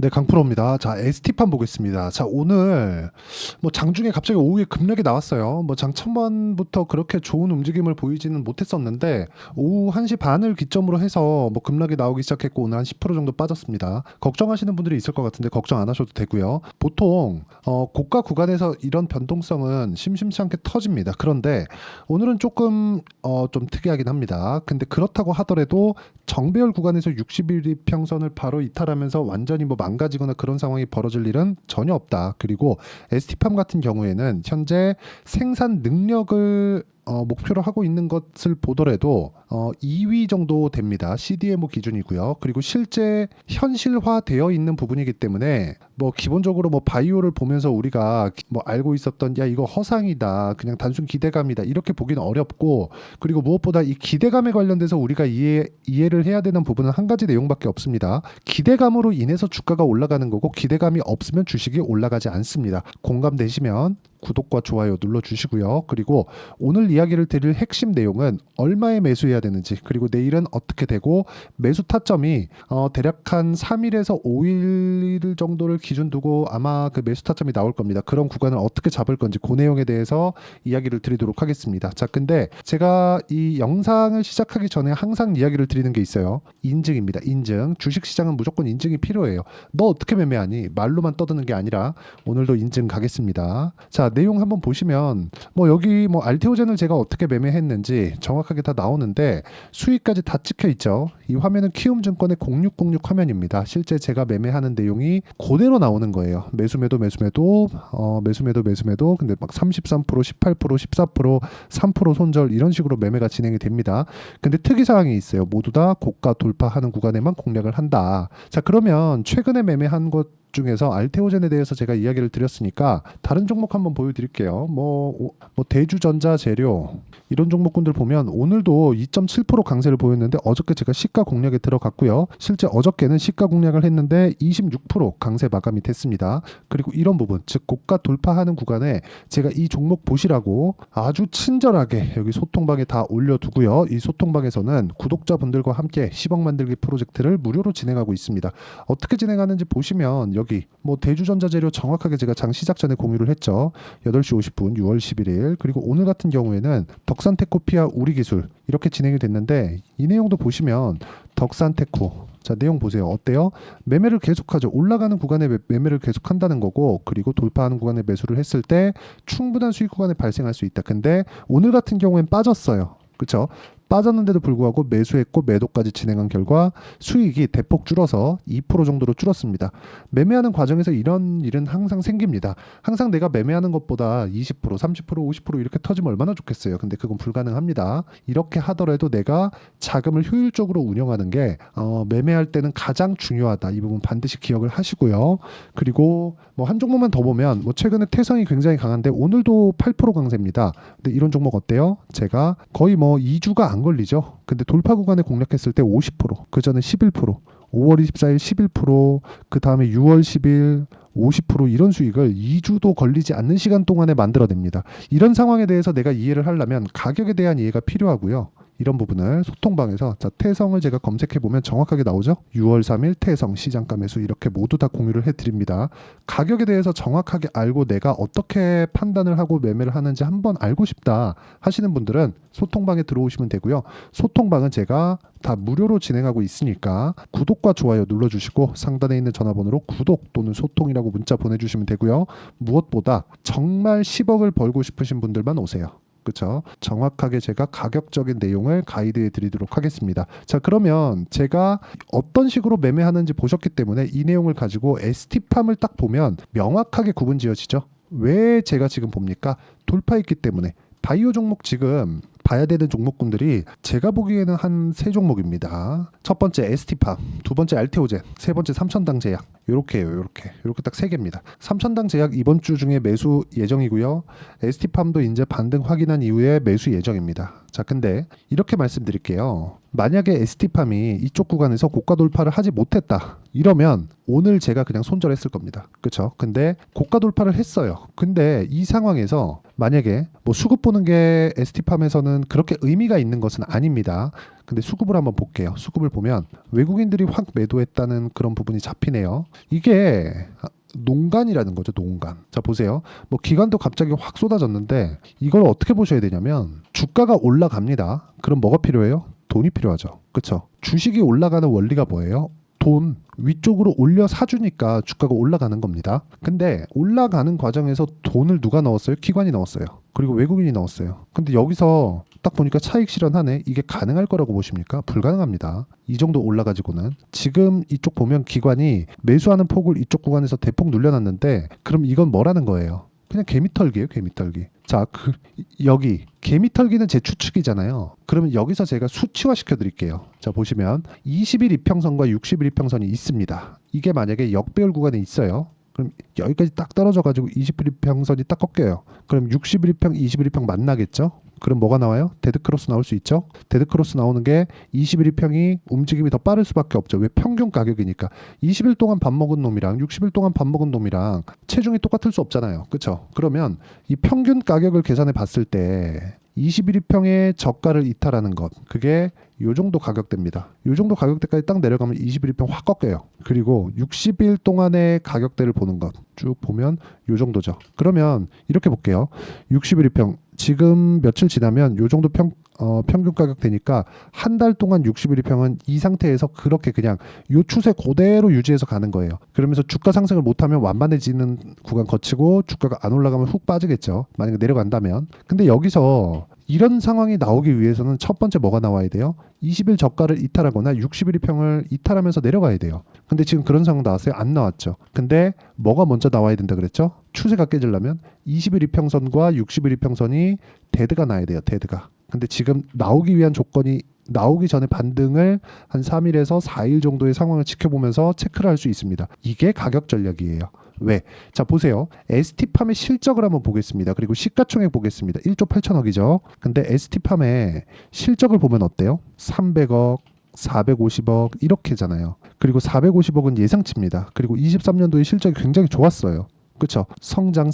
네, 강프로입니다. 자, ST판 보겠습니다. 자, 오늘 뭐 장중에 갑자기 오후에 급락이 나왔어요. 뭐 장 첫반부터 그렇게 좋은 움직임을 보이지는 못했었는데 오후 1시 반을 기점으로 해서 뭐 급락이 나오기 시작했고 오늘 한 10% 정도 빠졌습니다. 걱정하시는 분들이 있을 것 같은데 걱정 안 하셔도 되고요. 보통 고가 구간에서 이런 변동성은 심심치 않게 터집니다. 그런데 오늘은 조금 좀 특이하긴 합니다. 근데 그렇다고 하더라도 정배열 구간에서 60일 이평선을 바로 이탈하면서 완전히 뭐 망가지거나 그런 상황이 벌어질 일은 전혀 없다. 그리고 ST팜 같은 경우에는 현재 생산 능력을 목표로 하고 있는 것을 보더라도 2위 정도 됩니다. CDMO 기준이고요. 그리고 실제 현실화되어 있는 부분이기 때문에 뭐 기본적으로 뭐 바이오를 보면서 우리가 뭐 알고 있었던 야 이거 허상이다. 그냥 단순 기대감이다. 이렇게 보기는 어렵고 그리고 무엇보다 이 기대감에 관련돼서 우리가 이해를 해야 되는 부분은 한 가지 내용밖에 없습니다. 기대감으로 인해서 주가가 올라가는 거고 기대감이 없으면 주식이 올라가지 않습니다. 공감되시면 구독과 좋아요 눌러주시고요. 그리고 오늘 이야기를 드릴 핵심 내용은 얼마에 매수해야 되는지 그리고 내일은 어떻게 되고 매수 타점이 대략 한 3일에서 5일 정도를 기준 두고 아마 그 매수 타점이 나올 겁니다. 그런 구간을 어떻게 잡을 건지 그 내용에 대해서 이야기를 드리도록 하겠습니다. 자, 근데 제가 이 영상을 시작하기 전에 항상 이야기를 드리는 게 있어요. 인증입니다. 인증. 주식시장은 무조건 인증이 필요해요. 너 어떻게 매매하니? 말로만 떠드는 게 아니라 오늘도 인증 가겠습니다. 자, 내용 한번 보시면 뭐 여기 뭐 알테오젠을 제가 어떻게 매매했는지 정확하게 다 나오는데 수익까지 다 찍혀 있죠. 이 화면은 키움증권의 0606 화면입니다. 실제 제가 매매하는 내용이 그대로 나오는 거예요. 매수매도 근데 막 33%, 18%, 14%, 3% 손절 이런 식으로 매매가 진행이 됩니다. 근데 특이사항이 있어요. 모두 다 고가 돌파하는 구간에만 공략을 한다. 자, 그러면 최근에 매매한 것 중에서 알테오젠에 대해서 제가 이야기를 드렸으니까 다른 종목 한번 보여드릴게요. 뭐 대주전자 재료 이런 종목군들 보면 오늘도 2.7% 강세를 보였는데 어저께 제가 시가 공략에 들어갔고요. 실제 어저께는 시가 공략을 했는데 26% 강세 마감이 됐습니다. 그리고 이런 부분 즉 고가 돌파하는 구간에 제가 이 종목 보시라고 아주 친절하게 여기 소통방에 다 올려두고요. 이 소통방에서는 구독자분들과 함께 10억 만들기 프로젝트를 무료로 진행하고 있습니다. 어떻게 진행하는지 보시면 여기 뭐 대주전자재료 정확하게 제가 장 시작 전에 공유를 했죠. 8시 50분 6월 11일 그리고 오늘 같은 경우에는 덕산테코피아 우리기술 이렇게 진행이 됐는데 이 내용도 보시면 덕산테코 자 내용 보세요. 어때요? 매매를 계속하죠. 올라가는 구간에 매매를 계속한다는 거고 그리고 돌파하는 구간에 매수를 했을 때 충분한 수익 구간에 발생할 수 있다. 근데 오늘 같은 경우엔 빠졌어요. 그렇죠? 빠졌는데도 불구하고 매수했고 매도까지 진행한 결과 수익이 대폭 줄어서 2% 정도로 줄었습니다. 매매하는 과정에서 이런 일은 항상 생깁니다. 항상 내가 매매하는 것보다 20%, 30%, 50% 이렇게 터지면 얼마나 좋겠어요. 근데 그건 불가능합니다. 이렇게 하더라도 내가 자금을 효율적으로 운영하는 게 매매할 때는 가장 중요하다. 이 부분 반드시 기억을 하시고요. 그리고 뭐 한 종목만 더 보면 뭐 최근에 태성이 굉장히 강한데 오늘도 8% 강세입니다. 근데 이런 종목 어때요? 제가 거의 뭐 2주가 안 걸리죠. 근데 돌파 구간에 공략했을 때 50%, 그 전에 11%, 5월 24일 11%, 그 다음에 6월 10일 50% 이런 수익을 2주도 걸리지 않는 시간 동안에 만들어냅니다. 이런 상황에 대해서 내가 이해를 하려면 가격에 대한 이해가 필요하고요. 이런 부분을 소통방에서 자 태성을 제가 검색해보면 정확하게 나오죠. 6월 3일 태성 시장가 매수 이렇게 모두 다 공유를 해드립니다. 가격에 대해서 정확하게 알고 내가 어떻게 판단을 하고 매매를 하는지 한번 알고 싶다 하시는 분들은 소통방에 들어오시면 되고요. 소통방은 제가 다 무료로 진행하고 있으니까 구독과 좋아요 눌러주시고 상단에 있는 전화번호로 구독 또는 소통이라고 문자 보내주시면 되고요. 무엇보다 정말 10억을 벌고 싶으신 분들만 오세요. 그렇죠? 정확하게 제가 가격적인 내용을 가이드해 드리도록 하겠습니다. 자, 그러면 제가 어떤 식으로 매매하는지 보셨기 때문에 이 내용을 가지고 ST팜을 딱 보면 명확하게 구분 지어지죠. 왜 제가 지금 봅니까? 돌파했기 때문에. 바이오 종목 지금 봐야 되는 종목군들이 제가 보기에는 한 3종목입니다. 첫 번째 ST팜, 두 번째 알테오젠, 세 번째 삼천당 제약. 요렇게요. 요렇게 딱 3개입니다. 삼천당 제약 이번 주 중에 매수 예정이고요. ST팜도 이제 반등 확인한 이후에 매수 예정입니다. 자, 근데 이렇게 말씀드릴게요. 만약에 ST팜이 이쪽 구간에서 고가 돌파를 하지 못했다. 이러면 오늘 제가 그냥 손절했을 겁니다. 그렇죠? 근데 고가 돌파를 했어요. 근데 이 상황에서 만약에 뭐 수급 보는 게 ST팜에서는 그렇게 의미가 있는 것은 아닙니다. 근데 수급을 한번 볼게요. 수급을 보면 외국인들이 확 매도했다는 그런 부분이 잡히네요. 이게 농간이라는 거죠. 농간. 자, 보세요. 뭐 기관도 갑자기 확 쏟아졌는데 이걸 어떻게 보셔야 되냐면 주가가 올라갑니다. 그럼 뭐가 필요해요? 돈이 필요하죠. 그렇죠? 주식이 올라가는 원리가 뭐예요? 돈 위쪽으로 올려 사주니까 주가가 올라가는 겁니다. 근데 올라가는 과정에서 돈을 누가 넣었어요? 기관이 넣었어요. 그리고 외국인이 넣었어요. 근데 여기서 딱 보니까 차익 실현하네. 이게 가능할 거라고 보십니까? 불가능합니다. 이 정도 올라가지고는. 지금 이쪽 보면 기관이 매수하는 폭을 이쪽 구간에서 대폭 눌려놨는데 그럼 이건 뭐라는 거예요? 그냥 개미털기예요. 개미털기. 자, 여기 개미털기는 제 추측이잖아요. 그러면 여기서 제가 수치화 시켜드릴게요. 자, 보시면 20일 이평선과 60일 이평선이 있습니다. 이게 만약에 역배열 구간에 있어요. 그럼 여기까지 딱 떨어져가지고 20일 이평선이 딱 꺾여요. 그럼 60일 이평, 20일 이평 만나겠죠? 그럼 뭐가 나와요? 데드크로스 나올 수 있죠? 데드크로스 나오는 게 21일 평이 움직임이 더 빠를 수밖에 없죠. 왜? 평균 가격이니까. 20일 동안 밥 먹은 놈이랑 60일 동안 밥 먹은 놈이랑 체중이 똑같을 수 없잖아요. 그렇죠? 그러면 이 평균 가격을 계산해 봤을 때 21일 평의 저가를 이탈하는 것, 그게 요 정도 가격대입니다. 요 정도 가격대까지 딱 내려가면 21일 평 확 꺾여요. 그리고 60일 동안의 가격대를 보는 것 쭉 보면 요 정도죠. 그러면 이렇게 볼게요. 61일 평 지금 며칠 지나면 요 정도 평균 가격대니까 한 달 동안 61일 평은 이 상태에서 그렇게 그냥 요 추세 그대로 유지해서 가는 거예요. 그러면서 주가 상승을 못하면 완만해지는 구간 거치고 주가가 안 올라가면 훅 빠지겠죠. 만약에 내려간다면. 근데 여기서 이런 상황이 나오기 위해서는 첫 번째 뭐가 나와야 돼요? 20일 저가를 이탈하거나 60일 평을 이탈하면서 내려가야 돼요. 근데 지금 그런 상황 나왔어요? 안 나왔죠. 근데 뭐가 먼저 나와야 된다 그랬죠? 추세가 깨지려면 20일 이평선과 60일 이평선이 데드가 나야 돼요. 데드가. 근데 지금 나오기 위한 조건이 나오기 전에 반등을 한 3일에서 4일 정도의 상황을 지켜보면서 체크를 할 수 있습니다. 이게 가격 전략이에요. 왜? 자, 보세요. ST팜의 실적을 한번 보겠습니다. 그리고 시가총액 보겠습니다. 1조 8천억이죠. 근데 ST팜의 실적을 보면 어때요? 300억, 450억 이렇게잖아요. 그리고 450억은 예상치입니다. 그리고 23년도에 실적이 굉장히 좋았어요. 그렇죠? 성장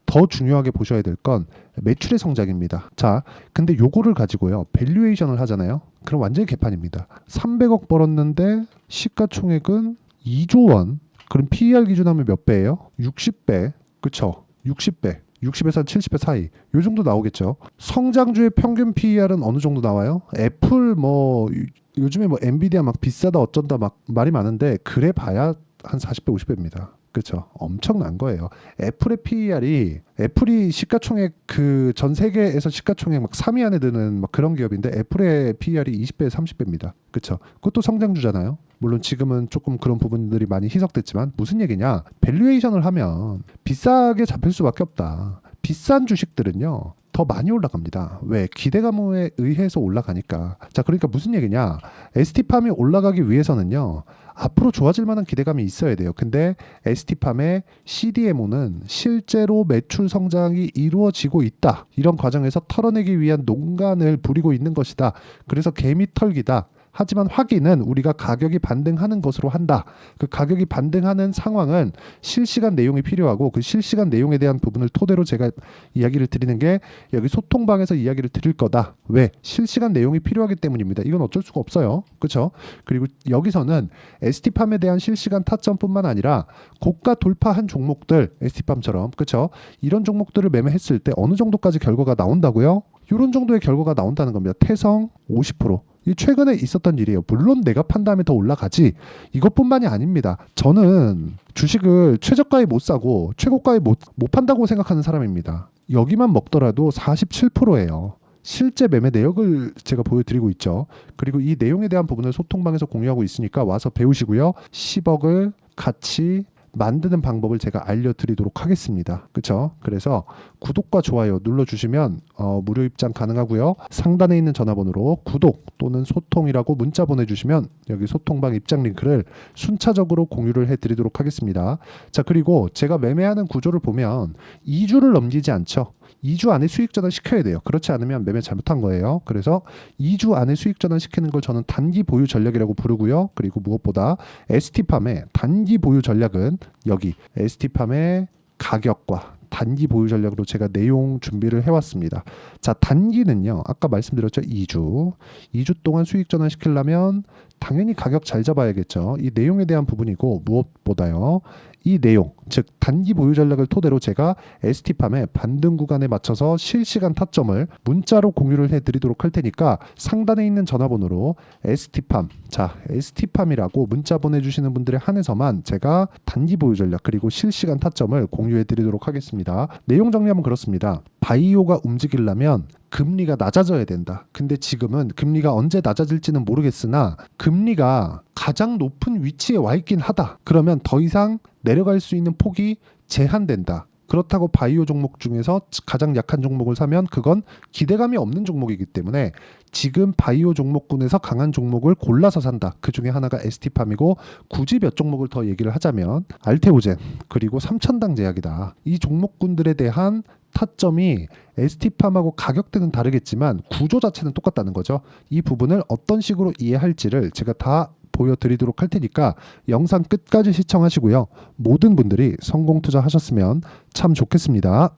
더 중요하게 보셔야 될 건 매출의 성장입니다. 자, 근데 요거를 가지고요. 밸류에이션을 하잖아요. 그럼 완전히 개판입니다. 300억 벌었는데 시가총액은 2조 원. 그럼 PER 기준하면 몇 배예요? 60배. 그쵸? 60배. 60에서 70배 사이. 요 정도 나오겠죠. 성장주의 평균 PER은 어느 정도 나와요? 애플 뭐 요즘에 뭐 엔비디아 막 비싸다 어쩐다 막 말이 많은데 그래 봐야 한 40배, 50배입니다. 그렇죠. 엄청난 거예요. 애플의 PER이 애플이 시가총액 그 전 세계에서 시가총액 막 3위 안에 드는 막 그런 기업인데 애플의 PER이 20배, 30배입니다. 그렇죠. 그것도 성장주잖아요. 물론 지금은 조금 그런 부분들이 많이 희석됐지만 무슨 얘기냐? 밸류에이션을 하면 비싸게 잡힐 수밖에 없다. 비싼 주식들은요. 더 많이 올라갑니다. 왜? 기대감에 의해서 올라가니까. 자, 그러니까 무슨 얘기냐? ST팜이 올라가기 위해서는요. 앞으로 좋아질 만한 기대감이 있어야 돼요. 근데 ST팜의 CDMO는 실제로 매출 성장이 이루어지고 있다. 이런 과정에서 털어내기 위한 농간을 부리고 있는 것이다. 그래서 개미 털기다. 하지만 확인은 우리가 가격이 반등하는 것으로 한다. 그 가격이 반등하는 상황은 실시간 내용이 필요하고 그 실시간 내용에 대한 부분을 토대로 제가 이야기를 드리는 게 여기 소통방에서 이야기를 드릴 거다. 왜? 실시간 내용이 필요하기 때문입니다. 이건 어쩔 수가 없어요. 그렇죠? 그리고 여기서는 ST팜에 대한 실시간 타점뿐만 아니라 고가 돌파한 종목들, ST팜처럼 그렇죠? 이런 종목들을 매매했을 때 어느 정도까지 결과가 나온다고요? 이런 정도의 결과가 나온다는 겁니다. 태성 50%. 이 최근에 있었던 일이에요. 물론 내가 판 다음에 더 올라가지. 이것뿐만이 아닙니다. 저는 주식을 최저가에 못 사고 최고가에 못 판다고 생각하는 사람입니다. 여기만 먹더라도 47%예요. 실제 매매 내역을 제가 보여드리고 있죠. 그리고 이 내용에 대한 부분을 소통방에서 공유하고 있으니까 와서 배우시고요. 10억을 같이 만드는 방법을 제가 알려드리도록 하겠습니다. 그렇죠? 그래서 구독과 좋아요 눌러주시면 무료 입장 가능하고요. 상단에 있는 전화번호로 구독 또는 소통이라고 문자 보내주시면 여기 소통방 입장 링크를 순차적으로 공유를 해드리도록 하겠습니다. 자, 그리고 제가 매매하는 구조를 보면 2주를 넘기지 않죠. 2주 안에 수익 전환 시켜야 돼요. 그렇지 않으면 매매 잘못한 거예요. 그래서 2주 안에 수익 전환 시키는 걸 저는 단기 보유 전략이라고 부르고요. 그리고 무엇보다 ST팜의 단기 보유 전략은 여기 ST팜의 가격과 단기 보유 전략으로 제가 내용 준비를 해왔습니다. 자, 단기는요. 아까 말씀드렸죠. 2주 동안 수익 전환시키려면 당연히 가격 잘 잡아야겠죠. 이 내용에 대한 부분이고 무엇보다요. 이 내용, 즉 단기 보유 전략을 토대로 제가 ST팜의 반등 구간에 맞춰서 실시간 타점을 문자로 공유를 해드리도록 할 테니까 상단에 있는 전화번호로 ST팜, 자 ST팜이라고 문자 보내주시는 분들에 한해서만 제가 단기 보유 전략 그리고 실시간 타점을 공유해드리도록 하겠습니다. 내용 정리하면 그렇습니다. 바이오가 움직이려면 금리가 낮아져야 된다. 근데 지금은 금리가 언제 낮아질지는 모르겠으나 금리가 가장 높은 위치에 와 있긴 하다. 그러면 더 이상 내려갈 수 있는 폭이 제한된다. 그렇다고 바이오 종목 중에서 가장 약한 종목을 사면 그건 기대감이 없는 종목이기 때문에 지금 바이오 종목군에서 강한 종목을 골라서 산다. 그 중에 하나가 ST팜이고 굳이 몇 종목을 더 얘기를 하자면 알테오젠 그리고 삼천당 제약이다. 이 종목군들에 대한 타점이 ST팜하고 가격대는 다르겠지만 구조 자체는 똑같다는 거죠. 이 부분을 어떤 식으로 이해할지를 제가 다 보여드리도록 할 테니까 영상 끝까지 시청하시고요. 모든 분들이 성공 투자하셨으면 참 좋겠습니다.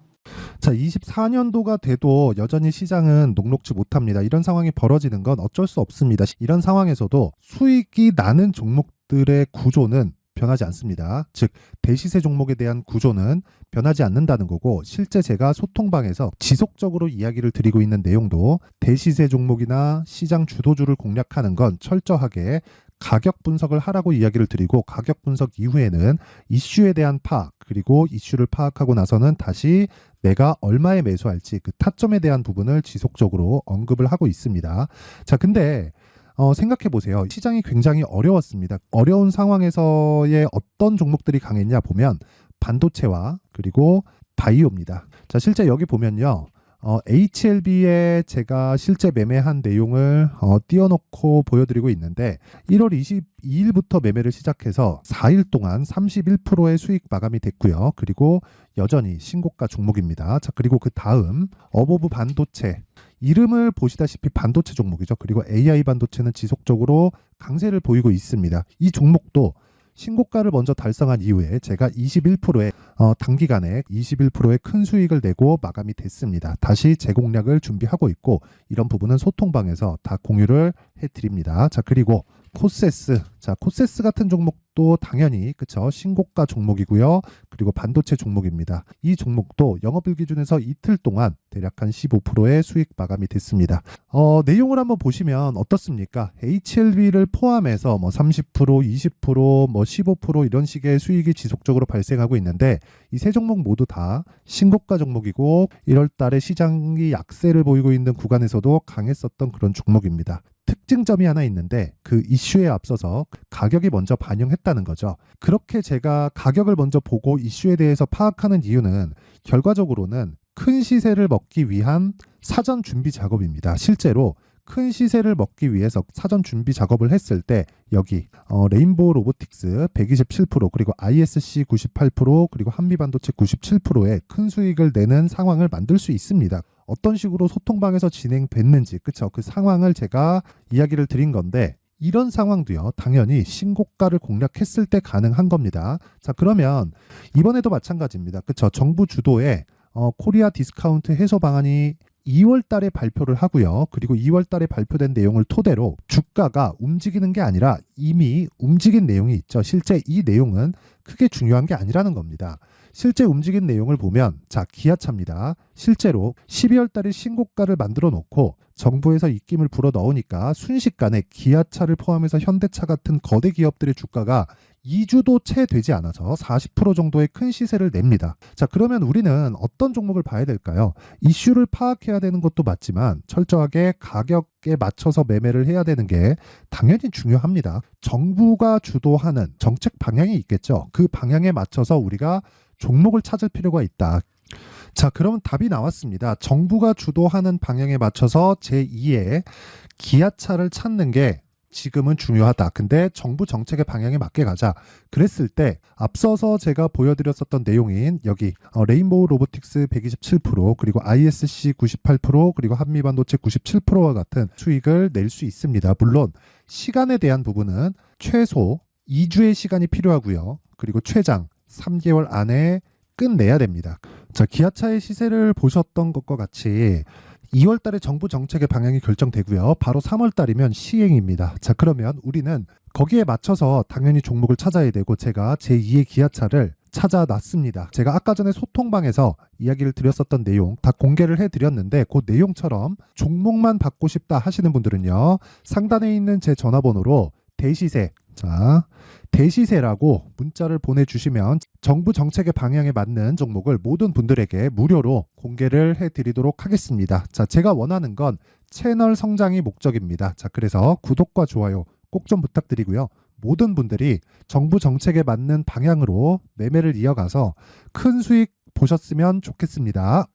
자, 24년도가 돼도 여전히 시장은 녹록지 못합니다. 이런 상황이 벌어지는 건 어쩔 수 없습니다. 이런 상황에서도 수익이 나는 종목들의 구조는 변하지 않습니다. 즉 대시세 종목에 대한 구조는 변하지 않는다는 거고 실제 제가 소통방에서 지속적으로 이야기를 드리고 있는 내용도 대시세 종목이나 시장 주도주를 공략하는 건 철저하게 가격 분석을 하라고 이야기를 드리고 가격 분석 이후에는 이슈에 대한 파악 그리고 이슈를 파악하고 나서는 다시 내가 얼마에 매수할지 그 타점에 대한 부분을 지속적으로 언급을 하고 있습니다. 자, 근데 생각해 보세요. 시장이 굉장히 어려웠습니다. 어려운 상황에서의 어떤 종목들이 강했냐 보면 반도체와 그리고 바이오입니다. 자, 실제 여기 보면요. HLB에 제가 실제 매매한 내용을 띄워놓고 보여드리고 있는데 1월 22일부터 매매를 시작해서 4일 동안 31%의 수익 마감이 됐고요. 그리고 여전히 신고가 종목입니다. 자, 그리고 그 다음 어보브 반도체 이름을 보시다시피 반도체 종목이죠. 그리고 AI 반도체는 지속적으로 강세를 보이고 있습니다. 이 종목도 신고가를 먼저 달성한 이후에 제가 21%의 단기간에 21%의 큰 수익을 내고 마감이 됐습니다. 다시 재공략을 준비하고 있고 이런 부분은 소통방에서 다 공유를 해드립니다. 자, 그리고 코세스. 자, 코세스 같은 종목도 당연히 그쵸 신고가 종목이고요. 그리고 반도체 종목입니다. 이 종목도 영업일 기준에서 이틀 동안 대략 한 15%의 수익 마감이 됐습니다. 내용을 한번 보시면 어떻습니까? HLB를 포함해서 뭐 30%, 20%, 뭐 15% 이런 식의 수익이 지속적으로 발생하고 있는데 이 세 종목 모두 다 신고가 종목이고 1월 달에 시장이 약세를 보이고 있는 구간에서도 강했었던 그런 종목입니다. 특징점이 하나 있는데 그 이슈에 앞서서 가격이 먼저 반영했다는 거죠. 그렇게 제가 가격을 먼저 보고 이슈에 대해서 파악하는 이유는 결과적으로는 큰 시세를 먹기 위한 사전 준비 작업입니다. 실제로 큰 시세를 먹기 위해서 사전 준비 작업을 했을 때 여기 레인보우 로보틱스 127% 그리고 ISC 98% 그리고 한미반도체 97%의 큰 수익을 내는 상황을 만들 수 있습니다. 어떤 식으로 소통방에서 진행됐는지 그쵸? 그 상황을 제가 이야기를 드린 건데 이런 상황도요 당연히 신고가를 공략했을 때 가능한 겁니다. 자, 그러면 이번에도 마찬가지입니다. 그쵸? 정부 주도의 코리아 디스카운트 해소 방안이 2월 달에 발표를 하고요. 그리고 2월 달에 발표된 내용을 토대로 주가가 움직이는 게 아니라 이미 움직인 내용이 있죠. 실제 이 내용은 크게 중요한 게 아니라는 겁니다. 실제 움직인 내용을 보면 자, 기아차입니다. 실제로 12월 달에 신고가를 만들어 놓고 정부에서 입김을 불어 넣으니까 순식간에 기아차를 포함해서 현대차 같은 거대 기업들의 주가가 2주도 채 되지 않아서 40% 정도의 큰 시세를 냅니다. 자, 그러면 우리는 어떤 종목을 봐야 될까요? 이슈를 파악해야 되는 것도 맞지만 철저하게 가격에 맞춰서 매매를 해야 되는 게 당연히 중요합니다. 정부가 주도하는 정책 방향이 있겠죠. 그 방향에 맞춰서 우리가 종목을 찾을 필요가 있다. 자, 그러면 답이 나왔습니다. 정부가 주도하는 방향에 맞춰서 제2의 기아차를 찾는 게 지금은 중요하다. 근데 정부 정책의 방향에 맞게 가자. 그랬을 때 앞서서 제가 보여드렸었던 내용인 여기 레인보우 로보틱스 127% 그리고 ISC 98% 그리고 한미반도체 97%와 같은 수익을 낼 수 있습니다. 물론 시간에 대한 부분은 최소 2주의 시간이 필요하고요. 그리고 최장 3개월 안에 끝내야 됩니다. 자, 기아차의 시세를 보셨던 것과 같이 2월 달에 정부 정책의 방향이 결정되고요. 바로 3월 달이면 시행입니다. 자, 그러면 우리는 거기에 맞춰서 당연히 종목을 찾아야 되고 제가 제2의 기아차를 찾아놨습니다. 제가 아까 전에 소통방에서 이야기를 드렸었던 내용 다 공개를 해드렸는데 그 내용처럼 종목만 받고 싶다 하시는 분들은요. 상단에 있는 제 전화번호로 대시세, 자, 대시세라고 문자를 보내주시면 정부 정책의 방향에 맞는 종목을 모든 분들에게 무료로 공개를 해드리도록 하겠습니다. 자, 제가 원하는 건 채널 성장이 목적입니다. 자, 그래서 구독과 좋아요 꼭 좀 부탁드리고요. 모든 분들이 정부 정책에 맞는 방향으로 매매를 이어가서 큰 수익 보셨으면 좋겠습니다.